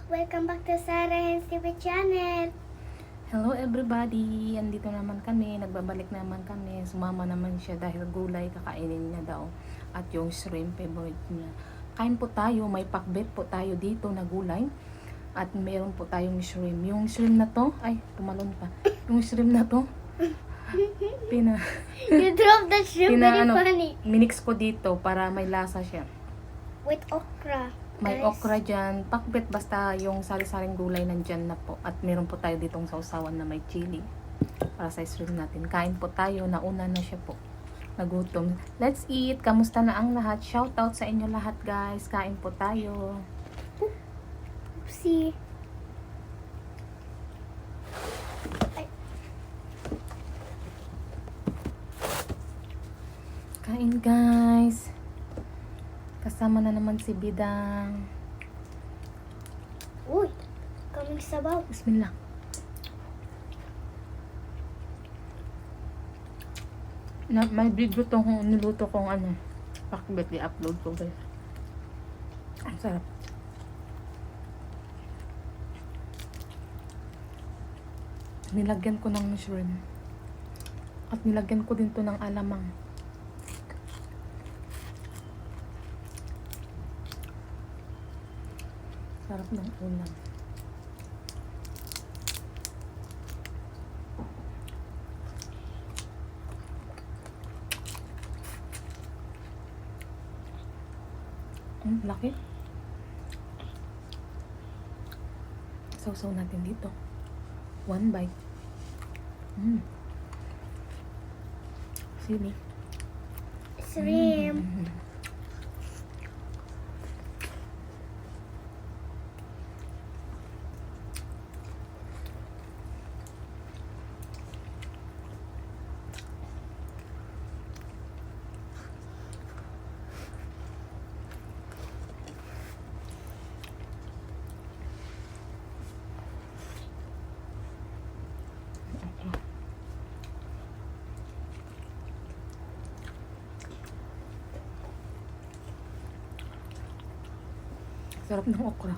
Welcome back to Sarah Hens TV channel. Hello everybody! Andito naman kami, nagbabalik naman kami. Sumama naman siya dahil gulay kakainin niya daw. At yung shrimp favorite niya. Kain po tayo, may pakbet po tayo dito na gulay. At meron po tayong shrimp. Yung shrimp na to, ay tumalon pa. Yung shrimp na to, You dropped the shrimp, very funny. minix ko dito para may lasa siya. With okra. May guys. okra dyan, pakbet basta yung sari-saring gulay nandyan na po. At meron po tayo ditong sausawan na may chili para sa shrimp natin. Kain po tayo, nauna na siya po. Nagutom. Let's eat! Kamusta na ang lahat? Shoutout sa inyo lahat guys. Kain po tayo. Oopsie. Kain guys. Kasama na naman si Bidang. Uy, kaming sabaw. Bismillah. May video tong niluto kong pakbet, i-upload ko guys. Ang sarap. Nilagyan ko ng mushroom. At nilagyan ko din to ng alamang. Sarap ng ulam. Laki. Sausaw natin dito. One bite. Sili. Shrimp. Sarap ng okra.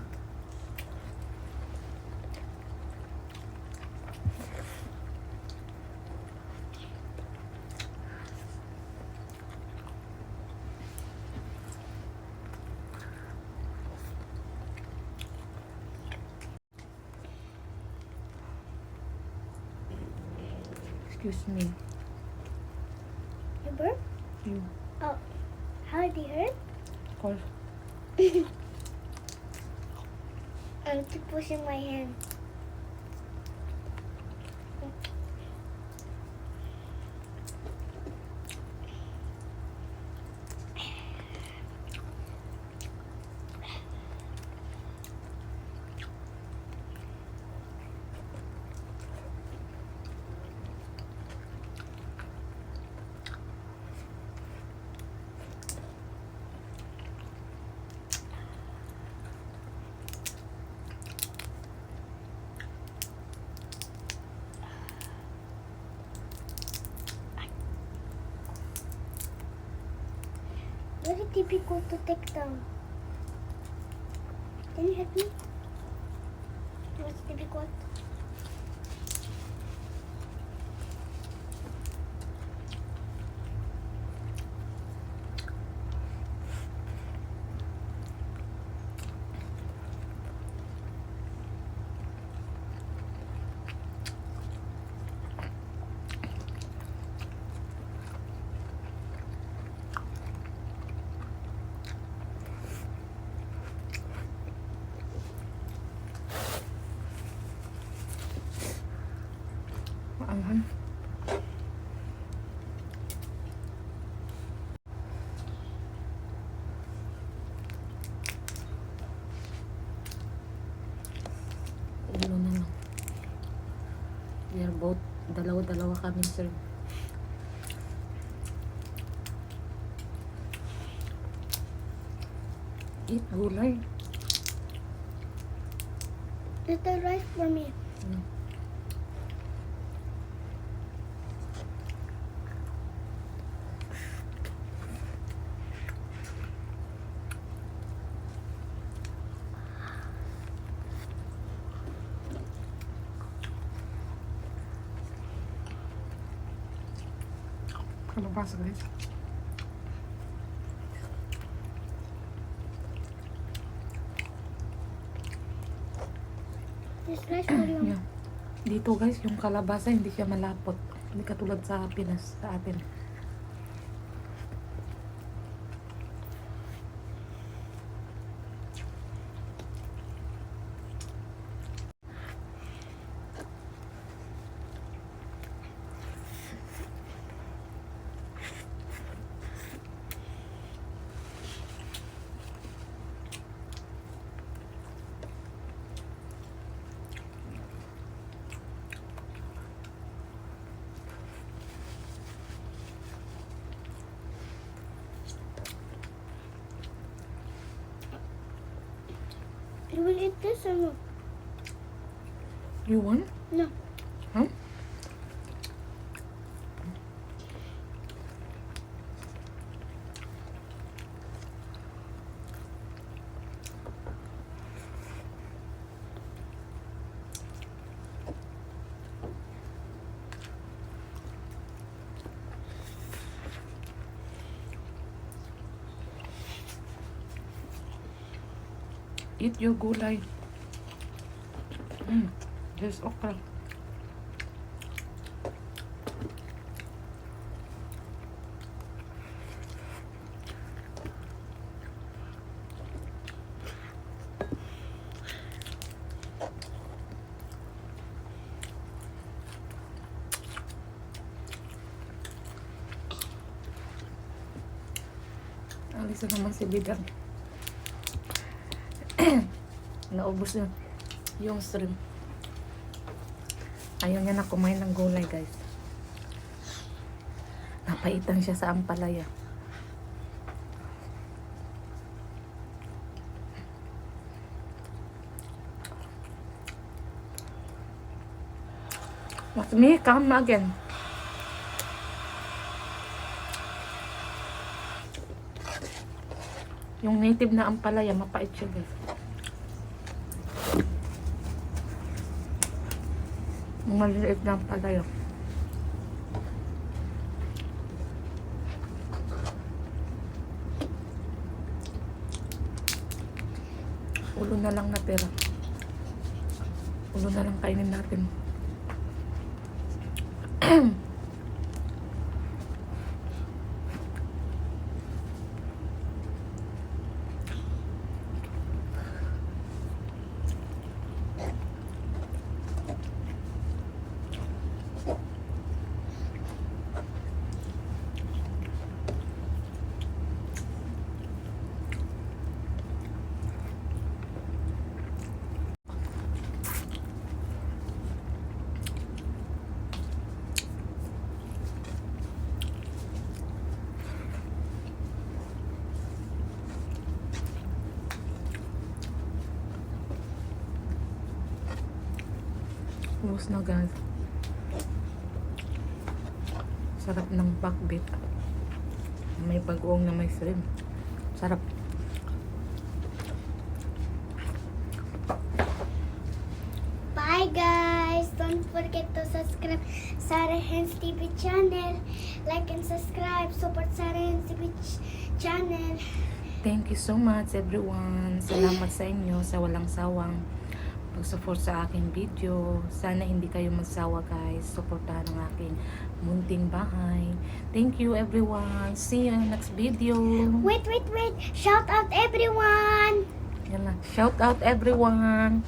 Excuse me. You burp? You. Oh, how did it hurt? Of course. I'm pushing my hand. Very difficult to take down. Can you help me? What's difficult? Maanghang. Ulo na lang. We are both, dalawa-dalawa kami sir. Eat gulay. Little rice for me. kalabasa guys. This rice ko yung Yeah. Dito guys, yung kalabasa hindi siya malapot. Hindi katulad sa Pinas, sa atin. You will eat this or no? You want? No. Huh? Eat your gulay. There's okra. Alis na naman si Bidang. Naubos na yung shrimp. Ayaw niya na kumain ng gulay guys. Napaitan siya sa ampalaya. What's me? Come again. Yung native na ampalaya, mapait siya guys. Yung maliliit na ampalaya. Ulo na lang natira. Ulo na lang kainin natin. Ubus na guys. Sarap ng bakbit. May bagoong na may shrimp. Sarap. Bye guys! Don't forget to subscribe Sarah Hands TV channel. Like and subscribe. Support Sarah Hands TV channel. Thank you so much everyone. Salamat sa inyo sa walang sawang pag-support sa aking video. Sana hindi kayo magsawa guys. Supportahan ang aking munting bahay. Thank you everyone. See you in the next video. Wait! Shout out everyone! Yan lang. Shout out everyone.